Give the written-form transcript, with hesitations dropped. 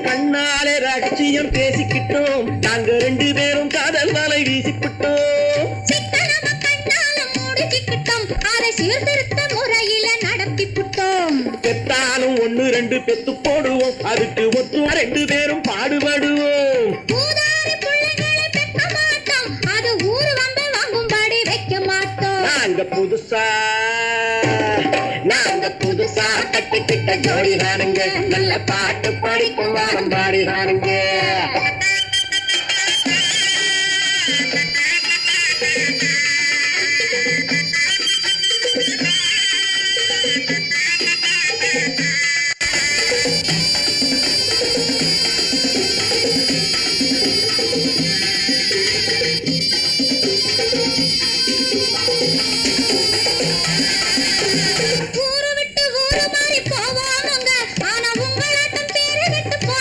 கண்ணாலே ரகசியம் பேசிக்கிட்டோம், நாங்க 2 பேரும் காதல் வலை வீசிக்கிட்டோம். சிக்கனமா கண்ணால முடிச்சுக்கிட்டோம், அதை சீர்திருத்த முறையில நடத்திவிட்டோம். பெத்தாலும் 1 2 பெத்து போடுவோம், அதுக்கு ஒத்து 2 பேரும் பாடுபடுவோம். ஊதாரி பிள்ளைகளை பெக்க மாட்டோம், அது ஊரு வந்து வாங்கும்படி வைக்க மாட்டோம். நாங்க புதுசா கட்டிக்கிட்ட ஜோடிதானுங்க, நல்ல பாட்டு படிக்கும் வாரம் பாடிதானுங்க.